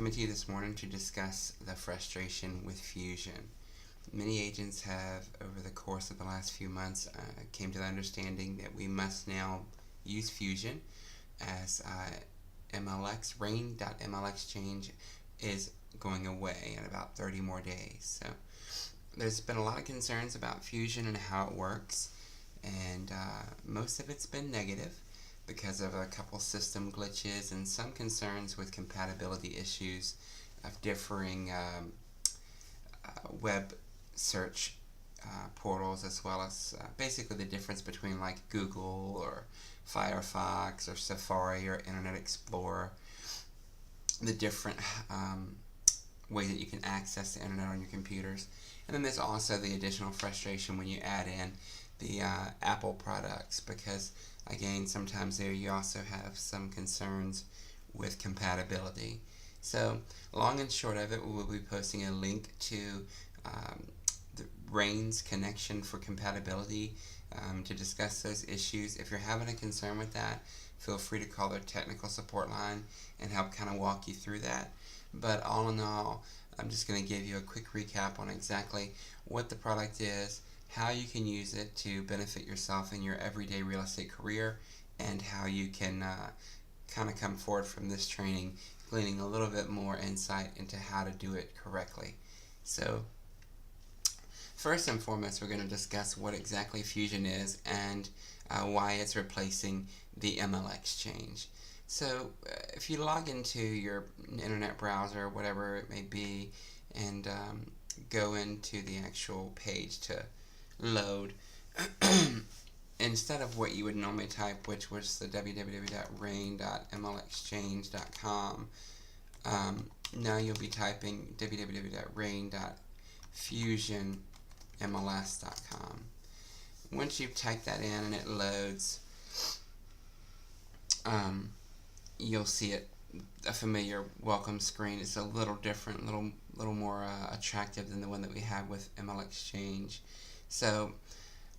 coming to you this morning to discuss the frustration with Fusion. Many agents have, over the course of the last few months, came to the understanding that we must now use Fusion as Rain.MLX change is going away in about 30 more days. So there's been a lot of concerns about Fusion and how it works, and most of it's been negative because of a couple system glitches and some concerns with compatibility issues of differing web search portals, as well as basically the difference between like Google or Firefox or Safari or Internet Explorer, the different way that you can access the internet on your computers. And then there's also the additional frustration when you add in the Apple products, because again, sometimes there you also have some concerns with compatibility. So, long and short of it, we will be posting a link to the Rain's connection for compatibility to discuss those issues. If you're having a concern with that, feel free to call their technical support line and help kind of walk you through that. But all in all, I'm just going to give you a quick recap on exactly what the product is, how you can use it to benefit yourself in your everyday real estate career, and how you can kind of come forward from this training gleaning a little bit more insight into how to do it correctly. So, first and foremost, we're going to discuss what exactly Fusion is and why it's replacing the MLX change. So, if you log into your internet browser, whatever it may be, and go into the actual page to load, instead of what you would normally type, which was the www.rain.mlxchange.com, now you'll be typing www.rain.fusionmls.com. Once you've typed that in and it loads, you'll see a familiar welcome screen. It's a little different, little more attractive than the one that we have with MLX Change. So,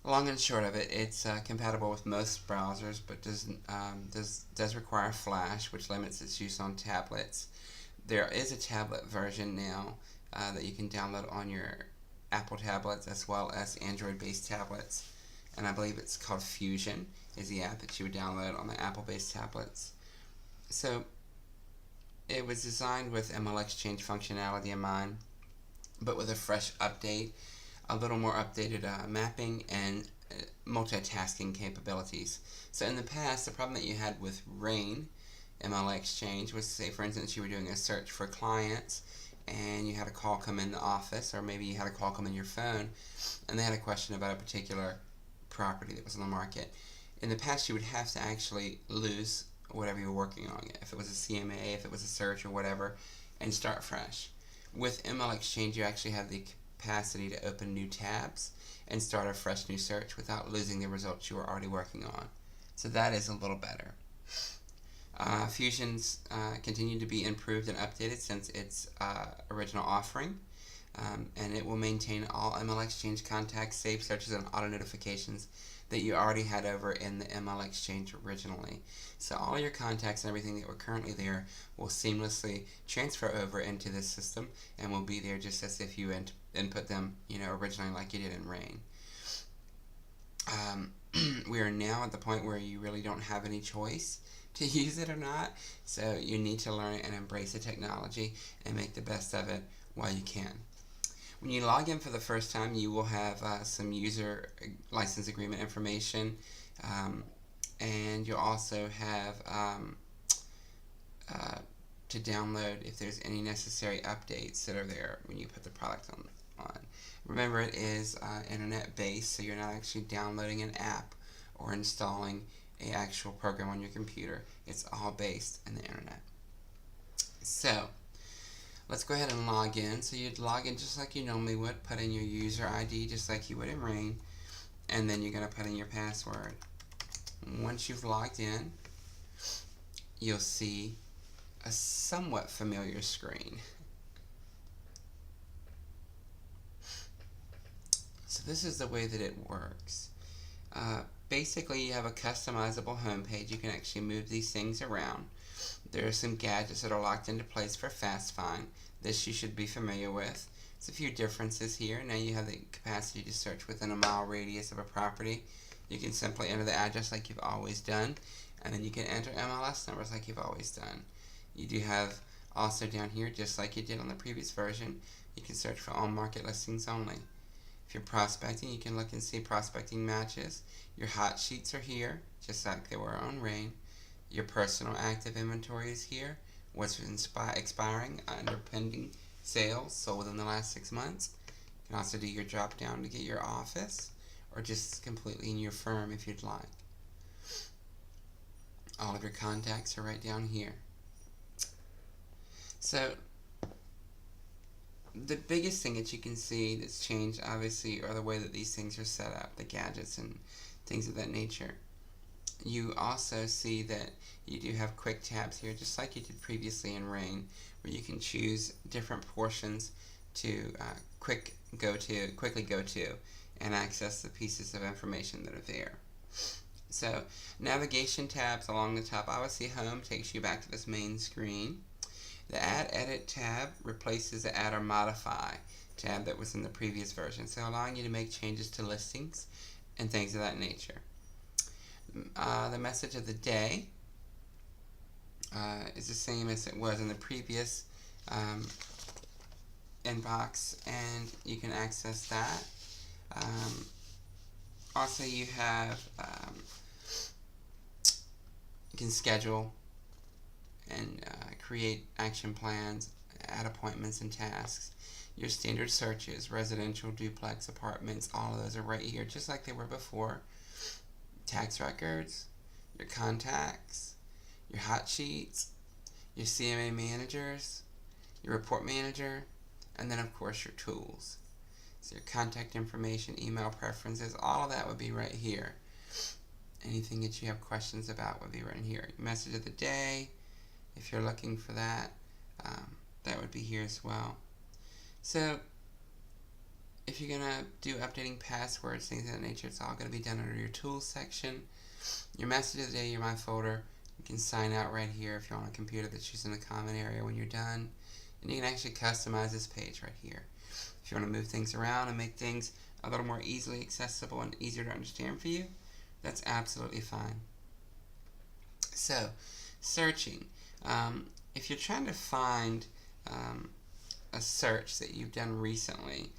long and short of it, it's compatible with most browsers, but does require Flash, which limits its use on tablets. There is a tablet version now that you can download on your Apple tablets as well as Android-based tablets, and I believe it's called Fusion is the app that you would download on the Apple-based tablets. So, it was designed with MLX change functionality in mind, but with a fresh update, a little more updated mapping and multitasking capabilities. So in the past, the problem that you had with Rain MLX change was, say for instance, you were doing a search for clients and you had a call come in the office, or maybe you had a call come in your phone, and they had a question about a particular property that was on the market. In the past, you would have to actually lose whatever you were working on, if it was a CMA, if it was a search or whatever, and start fresh. With MLX change, you actually have the capacity to open new tabs and start a fresh new search without losing the results you were already working on. So that is a little better. Fusion's continued to be improved and updated since its original offering, and it will maintain all MLX change contacts, saved searches, and auto notifications that you already had over in the MLX change originally. So all your contacts and everything that were currently there will seamlessly transfer over into this system and will be there just as if you input them, originally like you did in Rain. We are now at the point where you really don't have any choice to use it or not, so you need to learn and embrace the technology and make the best of it while you can. When you log in for the first time, you will have some user license agreement information, and you'll also have to download if there's any necessary updates that are there when you put the product on. Remember, it is internet-based, so you're not actually downloading an app or installing an actual program on your computer. It's all based in the internet. So, let's go ahead and log in. So you'd log in just like you normally would, put in your user ID just like you would in Rain, and then you're going to put in your password. Once you've logged in, you'll see a somewhat familiar screen. So this is the way that it works. Basically, you have a customizable home page. You can actually move these things around. There are some gadgets that are locked into place for fast find. This you should be familiar with. There's a few differences here. Now you have the capacity to search within a mile radius of a property. You can simply enter the address like you've always done, and then you can enter MLS numbers like you've always done. You do have also down here, just like you did on the previous version, you can search for on-market listings only. If you're prospecting, you can look and see prospecting matches. Your hot sheets are here, just like they were on Rain. Your personal active inventory is here. What's expiring under pending sales, sold within the last 6 months. You can also do your drop down to get your office, or just completely in your firm if you'd like. All of your contacts are right down here. So the biggest thing that you can see that's changed, obviously, are the way that these things are set up, the gadgets and things of that nature. You also see that you do have quick tabs here, just like you did previously in Rain, where you can choose different portions to quickly go to and access the pieces of information that are there. So navigation tabs along the top, obviously Home takes you back to this main screen. The Add Edit tab replaces the Add or Modify tab that was in the previous version, so allowing you to make changes to listings and things of that nature. The message of the day is the same as it was in the previous inbox, and you can access that. Also, you have you can schedule and create action plans, add appointments and tasks. Your standard searches, residential, duplex, apartments, all of those are right here, just like they were before. Tax records, your contacts, your hot sheets, your CMA managers, your report manager, and then of course your tools. So your contact information, email preferences, all of that would be right here. Anything that you have questions about would be right here. Message of the day, if you're looking for that, that would be here as well. So if you're going to do updating passwords, things of that nature, it's all going to be done under your tools section. Your message of the day, your My Folder, you can sign out right here if you're on a computer that's using the common area when you're done. And you can actually customize this page right here. If you want to move things around and make things a little more easily accessible and easier to understand for you, that's absolutely fine. So, searching. If you're trying to find a search that you've done recently,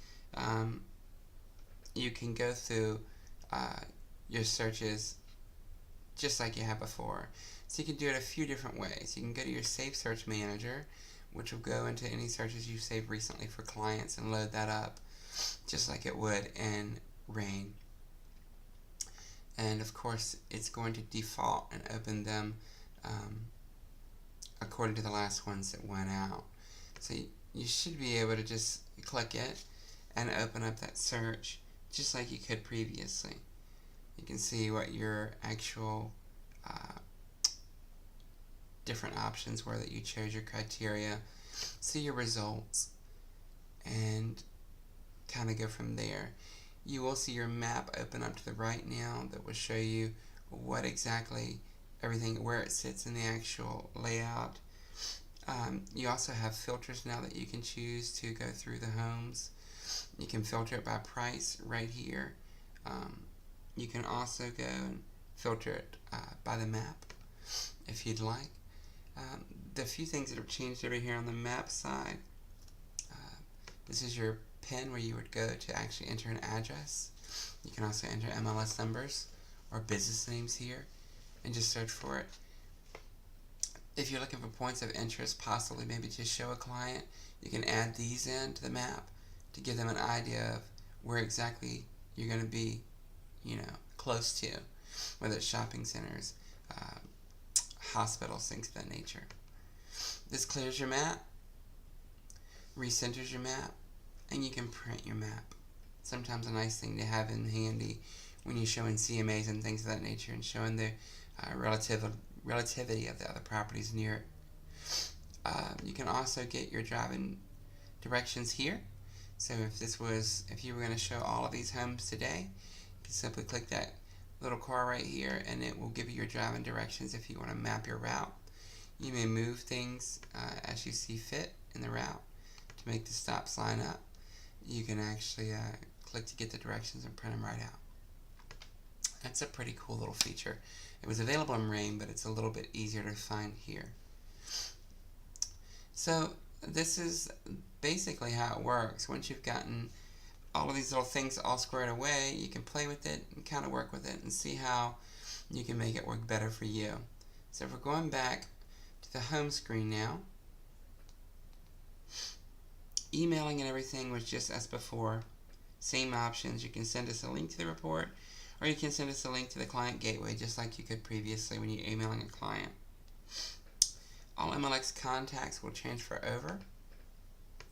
you can go through your searches just like you have before. So you can do it a few different ways. You can go to your Save Search Manager, which will go into any searches you saved recently for clients and load that up just like it would in Rain. And of course, it's going to default and open them according to the last ones that went out. So you should be able to just click it and open up that search just like you could previously. You can see what your actual different options were that you chose, your criteria, see your results, and kind of go from there. You will see your map open up to the right now that will show you what exactly everything, where it sits in the actual layout. You also have filters now that you can choose to go through the homes. You can filter it by price right here. You can also go and filter it by the map if you'd like. The few things that have changed over here on the map side, this is your pin where you would go to actually enter an address. You can also enter MLS numbers or business names here and just search for it. If you're looking for points of interest, possibly maybe to show a client, you can add these in to the map to give them an idea of where exactly you're going to be, close to, whether it's shopping centers, hospitals, things of that nature. This clears your map, recenters your map, and you can print your map. Sometimes a nice thing to have in handy when you're showing CMAs and things of that nature and showing the relativity of the other properties near it. You can also get your driving directions here. So if you were going to show all of these homes today, you can simply click that little car right here and it will give you your driving directions if you want to map your route. You may move things as you see fit in the route to make the stops line up. You can actually click to get the directions and print them right out. That's a pretty cool little feature. It was available in Rain, but it's a little bit easier to find here. So this is basically how it works. Once you've gotten all of these little things all squared away, you can play with it and kind of work with it and see how you can make it work better for you. So if we're going back to the home screen now, emailing and everything was just as before. Same options. You can send us a link to the report, or you can send us a link to the client gateway, just like you could previously when you're emailing a client. All MLX contacts will transfer over,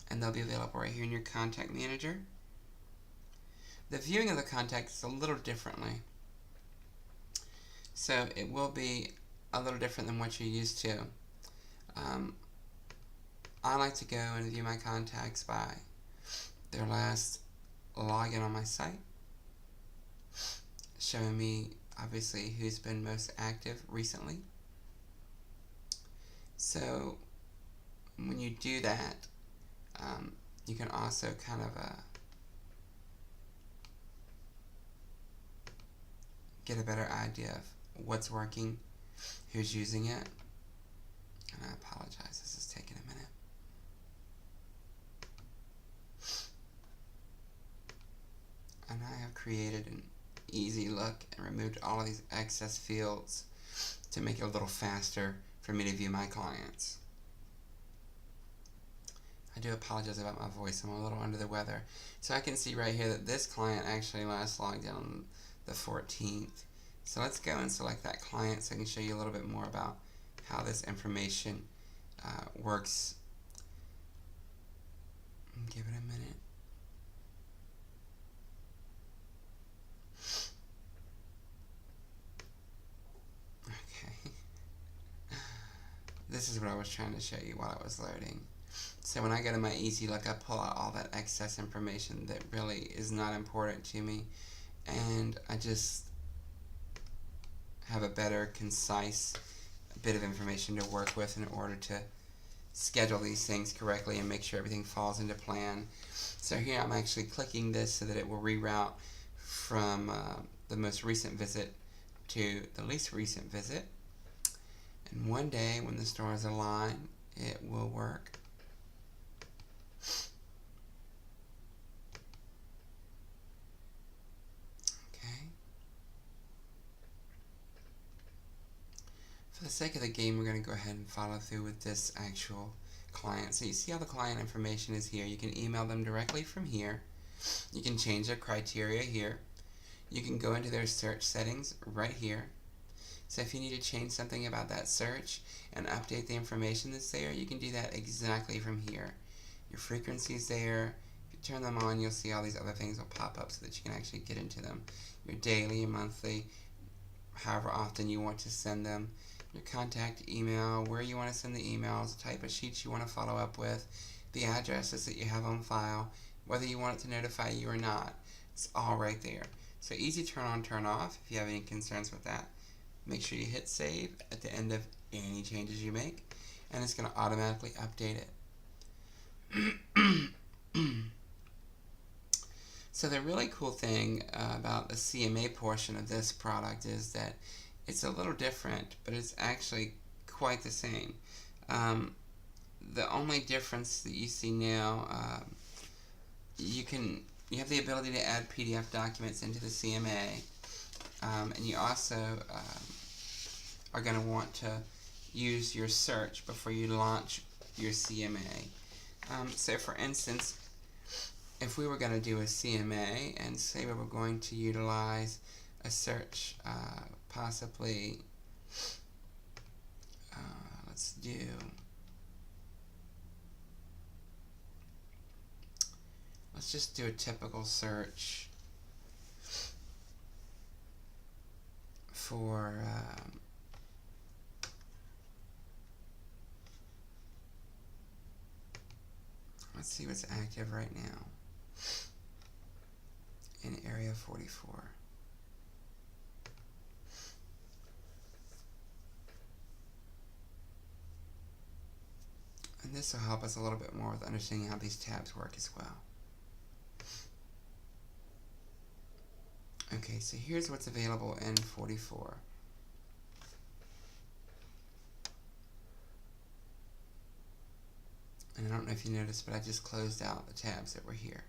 and they'll be available right here in your contact manager. The viewing of the contacts is a little differently. So it will be a little different than what you're used to. I like to go and view my contacts by their last login on my site, showing me obviously who's been most active recently. So when you do that, you can also kind of get a better idea of what's working, who's using it. And I apologize, this is taking a minute. And I have created an easy look and removed all of these excess fields to make it a little faster for me to view my clients. I do apologize about my voice, I'm a little under the weather. So I can see right here that this client actually last logged in on the 14th. So let's go and select that client so I can show you a little bit more about how this information works. Give it a minute. Okay. This is what I was trying to show you while I was loading. So when I go to my Easy Look, I pull out all that excess information that really is not important to me, and I just have a better, concise bit of information to work with in order to schedule these things correctly and make sure everything falls into plan. So here I'm actually clicking this so that it will reroute from the most recent visit to the least recent visit. And one day when the stars align, it will work. For the sake of the game, we're going to go ahead and follow through with this actual client. So you see how the client information is here. You can email them directly from here. You can change their criteria here. You can go into their search settings right here. So if you need to change something about that search and update the information that's there, you can do that exactly from here. Your frequency is there. If you turn them on, you'll see all these other things will pop up so that you can actually get into them. Your daily, your monthly, however often you want to send them. Your contact email, where you want to send the emails, the type of sheets you want to follow up with, the addresses that you have on file, whether you want it to notify you or not. It's all right there. So easy turn on, turn off. If you have any concerns with that, make sure you hit save at the end of any changes you make, and it's going to automatically update it. So the really cool thing about the CMA portion of this product is that it's a little different, but it's actually quite the same. The only difference that you see now, you have the ability to add PDF documents into the CMA, and you also are going to want to use your search before you launch your CMA. So for instance, if we were going to do a CMA and say we were going to utilize a search, possibly, let's just do a typical search for let's see what's active right now in Area 44. this will help us a little bit more with understanding how these tabs work as well. Okay, so here's what's available in 44. And I don't know if you noticed, but I just closed out the tabs that were here.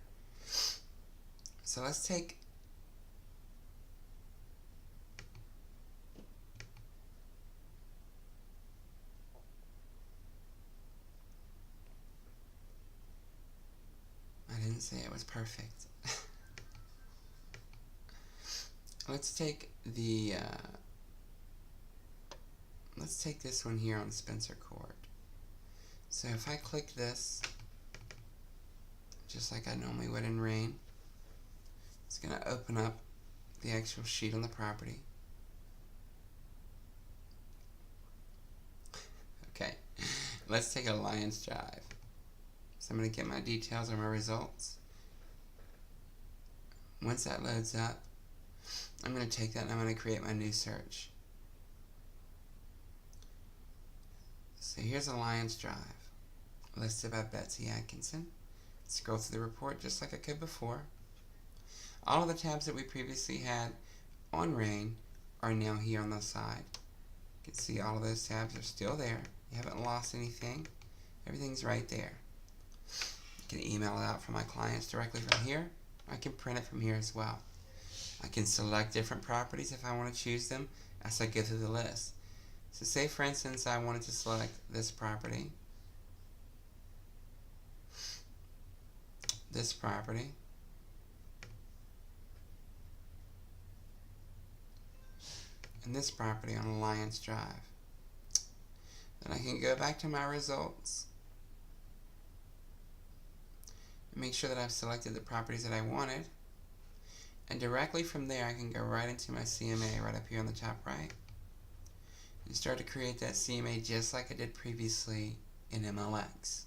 So let's take I didn't say it was perfect. Let's take the let's take this one here on Spencer Court. So if I click this, just like I normally would in Rain, it's going to open up the actual sheet on the property. Okay, let's take a Lions Drive. So I'm going to get my details or my results. Once that loads up, I'm going to take that and I'm going to create my new search. So here's a Lions Drive, listed by Betsy Atkinson. Scroll through the report just like I could before. All of the tabs that we previously had on Rain are now here on the side. You can see all of those tabs are still there. You haven't lost anything. Everything's right there. I can email it out from my clients directly from here. I can print it from here as well. I can select different properties if I want to choose them as I go through the list. So say for instance I wanted to select this property, this property, and this property on Alliance Drive. Then I can go back to my results and make sure that I've selected the properties that I wanted, and directly from there I can go right into my CMA right up here on the top right and start to create that CMA just like I did previously in MLX.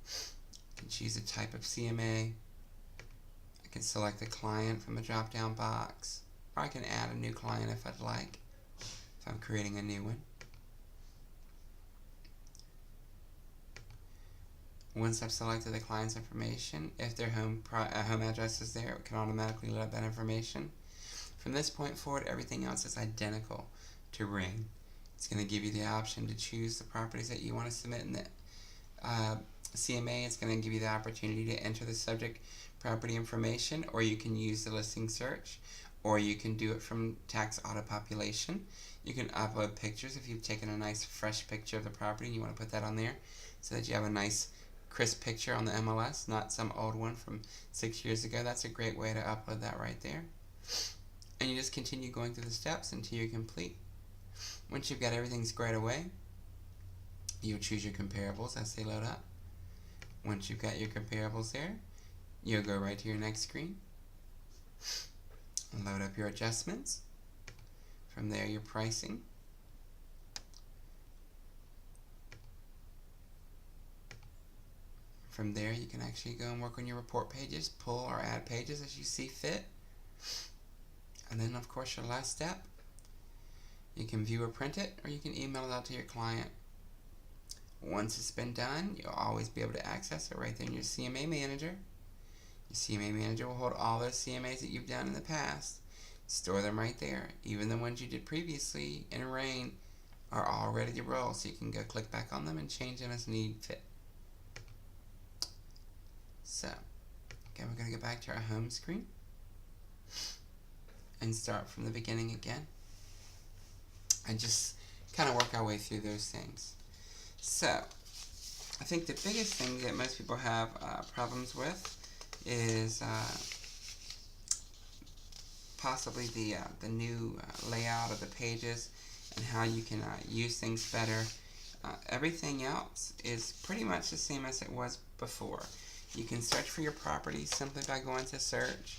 I can choose a type of CMA, I can select a client from a drop down box, or I can add a new client if I'd like, if I'm creating a new one. Once I've selected the client's information, if their home address is there, it can automatically load up that information. From this point forward, everything else is identical to Ring. It's going to give you the option to choose the properties that you want to submit in the CMA. It's going to give you the opportunity to enter the subject property information, or you can use the listing search, or you can do it from tax auto population. You can upload pictures if you've taken a nice fresh picture of the property and you want to put that on there so that you have a nice crisp picture on the MLS, not some old one from 6 years ago. That's a great way to upload that right there. And you just continue going through the steps until you're complete. Once you've got everything squared away, you'll choose your comparables as they load up. Once you've got your comparables there, you'll go right to your next screen and load up your adjustments. From there, your pricing. From there, you can actually go and work on your report pages, pull or add pages as you see fit. And then, of course, your last step, you can view or print it, or you can email it out to your client. Once it's been done, you'll always be able to access it right there in your CMA Manager. Your CMA Manager will hold all those CMAs that you've done in the past, store them right there. Even the ones you did previously in Rain are all ready to roll, so you can go click back on them and change them as need fit. So, again, we're going to go back to our home screen and start from the beginning again and just kind of work our way through those things. So, I think the biggest thing that most people have problems with is possibly the new layout of the pages and how you can use things better. Everything else is pretty much the same as it was before. You can search for your property simply by going to search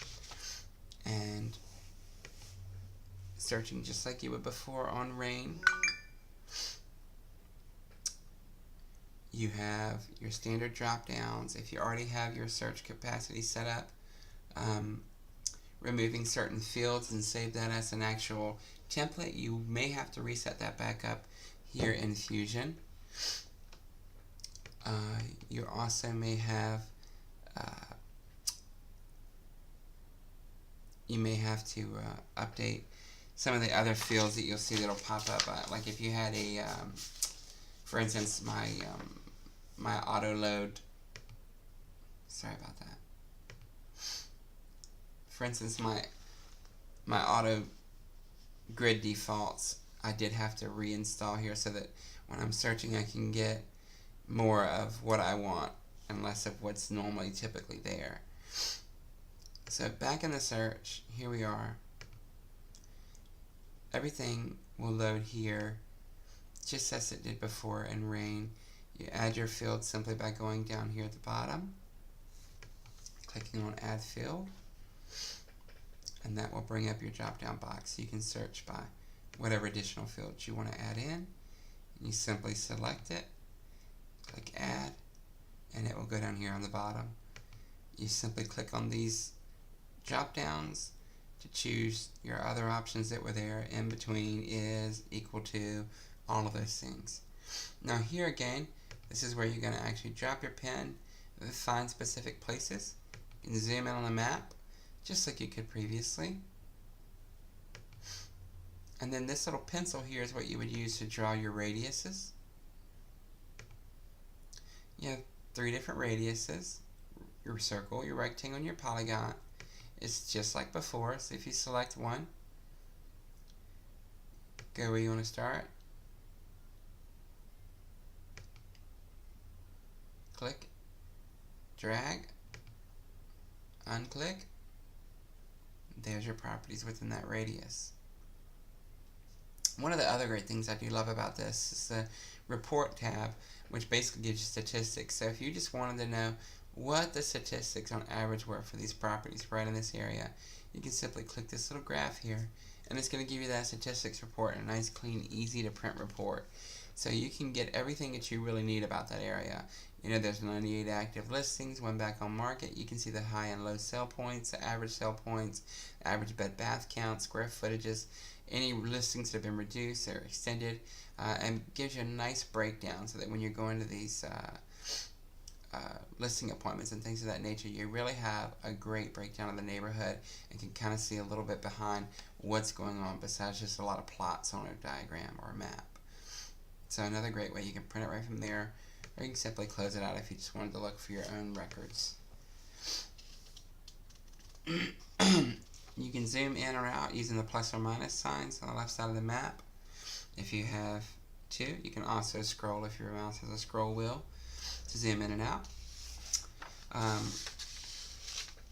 and searching just like you would before on Rain. You have your standard drop downs. If you already have your search capacity set up, removing certain fields and save that as an actual template, you may have to reset that back up here in Fusion. You also may have you may have to update some of the other fields that you'll see that'll pop up. Like if you had a, for instance, my auto load. Sorry about that. For instance, my auto grid defaults, I did have to reinstall here so that when I'm searching I can get more of what I want and less of what's normally typically there. So back in the search, here we are. Everything will load here just as it did before in Rain. You add your field simply by going down here at the bottom, clicking on Add Field, and that will bring up your drop-down box. You can search by whatever additional fields you want to add in. You simply select it, click Add, and it will go down here on the bottom. You simply click on these drop-downs to choose your other options that were there, in between, is, equal to, all of those things. Now here again, this is where you're going to actually drop your pen, find specific places. You can zoom in on the map, just like you could previously. And then this little pencil here is what you would use to draw your radiuses. You have 3 different radiuses: your circle, your rectangle, and your polygon. It's just like before, so if you select one, go where you want to start, click, drag, unclick, there's your properties within that radius. One of the other great things I do love about this is the Report tab, which basically gives you statistics. So if you just wanted to know what the statistics on average were for these properties right in this area, you can simply click this little graph here, and it's going to give you that statistics report in a nice, clean, easy to print report. So you can get everything that you really need about that area. You know, there's 98 active listings, 1 back on market. You can see the high and low sell points, the average sell points, average bed bath count, square footages, any listings that have been reduced or extended, and gives you a nice breakdown so that when you're going to these listing appointments and things of that nature, you really have a great breakdown of the neighborhood and can kind of see a little bit behind what's going on besides just a lot of plots on a diagram or a map. So another great way, you can print it right from there, or you can simply close it out if you just wanted to look for your own records. You can zoom in or out using the plus or minus signs on the left side of the map. If you have to, you can also scroll if your mouse has a scroll wheel to zoom in and out.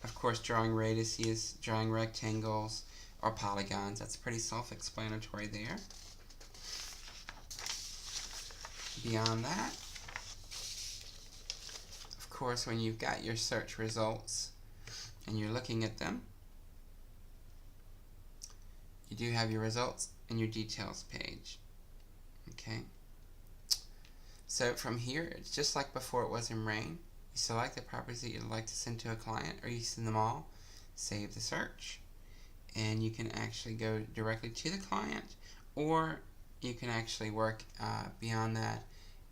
Of course, drawing radiuses, drawing rectangles or polygons, that's pretty self-explanatory there. Beyond that, of course, when you've got your search results and you're looking at them, you do have your results and your details page. Okay. So from here, it's just like before it was in Rain. You select the properties that you'd like to send to a client, or you send them all, save the search, and you can actually go directly to the client, or you can actually work beyond that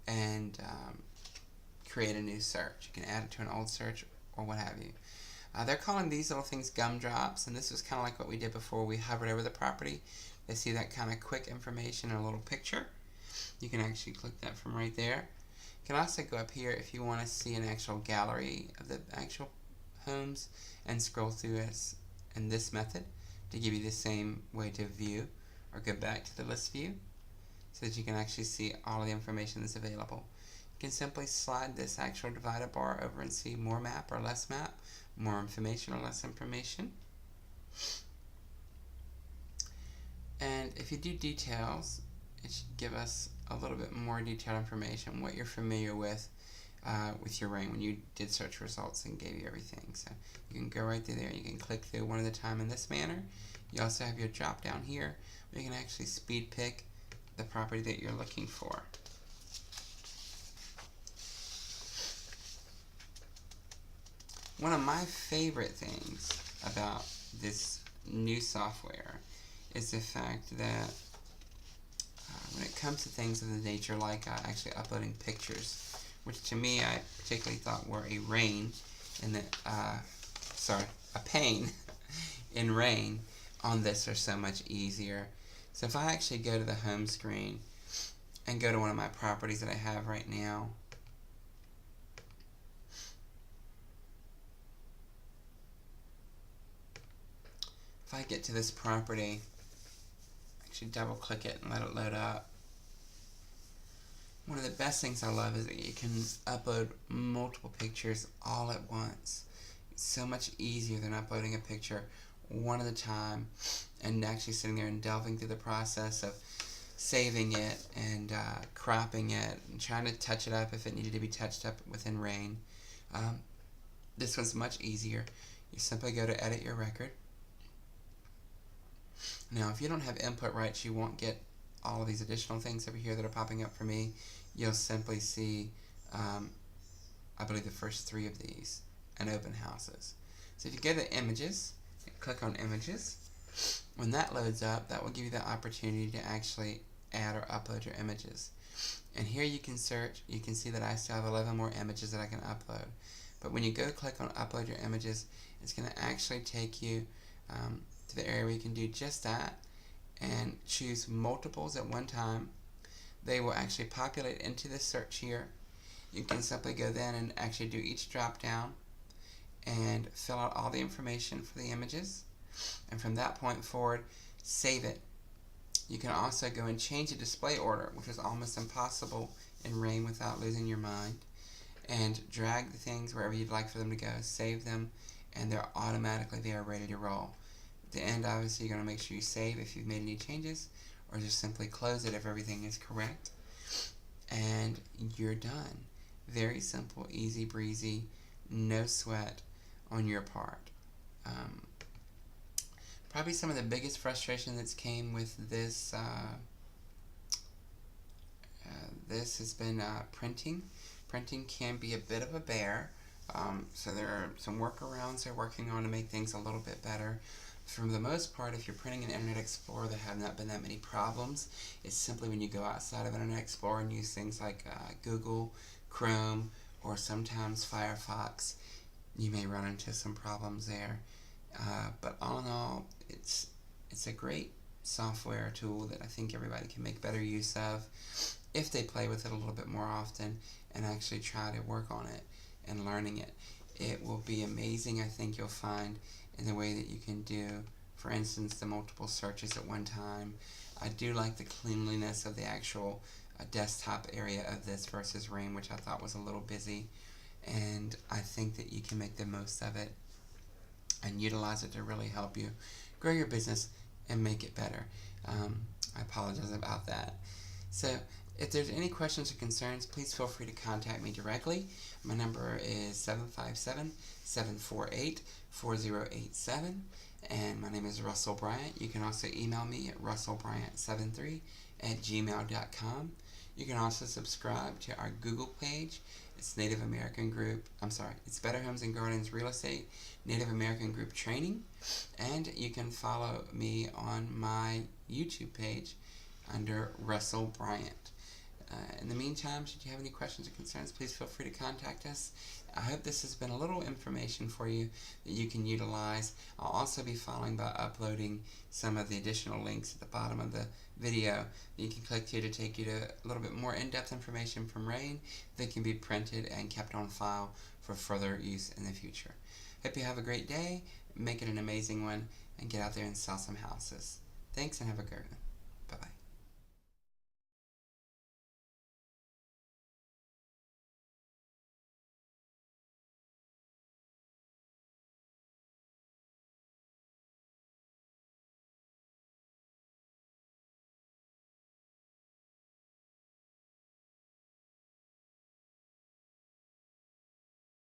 and create a new search. You can add it to an old search or what have you. They're calling these little things gumdrops, and this is kind of like what we did before. We hovered over the property. They see that kind of quick information in a little picture. You can actually click that from right there. You can also go up here if you want to see an actual gallery of the actual homes and scroll through it in this method to give you the same way to view, or go back to the list view so that you can actually see all of the information that's available. You can simply slide this actual divider bar over and see more map or less map, more information or less information. And if you do details, it should give us a little bit more detailed information, what you're familiar with your Rain when you did search results and gave you everything. So you can go right through there. You can click through one at a time in this manner. You also have your drop down here where you can actually speed pick the property that you're looking for. One of my favorite things about this new software is the fact that when it comes to things of the nature like actually uploading pictures which to me I particularly thought were a rain in the, a pain in rain on this are so much easier. So if I actually go to the home screen and go to one of my properties that I have right now, if I get to this property, actually double click it and let it load up. One of the best things I love is that you can upload multiple pictures all at once. It's so much easier than uploading a picture one at a time and actually sitting there and delving through the process of saving it and cropping it and trying to touch it up if it needed to be touched up within Rain. This one's much easier. You simply go to edit your record. Now if you don't have input rights, you won't get all of these additional things over here that are popping up for me. You'll simply see I believe the first 3 of these and open houses. So if you go to images and click on images, when that loads up, that will give you the opportunity to actually add or upload your images. And here you can search. You can see that I still have 11 more images that I can upload. But when you go click on upload your images, it's going to actually take you to the area where you can do just that and choose multiples at one time. They will actually populate into this search here. You can simply go then and actually do each drop down and fill out all the information for the images, and from that point forward save it. You can also go and change the display order, which is almost impossible in Rain without losing your mind, and drag the things wherever you'd like for them to go, save them, and they're automatically there ready to roll. At the end, obviously, you're going to make sure you save if you've made any changes, or just simply close it if everything is correct, and you're done. Very simple, easy breezy, no sweat on your part. Probably some of the biggest frustration that's came with this this has been printing. Printing can be a bit of a bear, so there are some workarounds they're working on to make things a little bit better. For the most part, if you're printing in Internet Explorer, there have not been that many problems. It's simply when you go outside of Internet Explorer and use things like Google, Chrome, or sometimes Firefox, you may run into some problems there. But all in all, it's a great software tool that I think everybody can make better use of if they play with it a little bit more often and actually try to work on it and learning it. It will be amazing, I think you'll find, in the way that you can do, for instance, the multiple searches at one time. I do like the cleanliness of the actual desktop area of this versus Rain, which I thought was a little busy, and I think that you can make the most of it and utilize it to really help you grow your business and make it better. I apologize about that. So if there's any questions or concerns, please feel free to contact me directly. My number is 757-748-4087, and my name is Russell Bryant. You can also email me at russellbryant73@gmail.com. You can also subscribe to our Google page. It's Native American Group, it's Better Homes and Gardens Real Estate Native American Group Training. And you can follow me on my YouTube page under Russell Bryant. In the meantime, should you have any questions or concerns, please feel free to contact us. I hope this has been a little information for you that you can utilize. I'll also be following by uploading some of the additional links at the bottom of the video that you can click to take you to a little bit more in-depth information from Rain that can be printed and kept on file for further use in the future. Hope you have a great day, make it an amazing one, and get out there and sell some houses. Thanks and have a great one.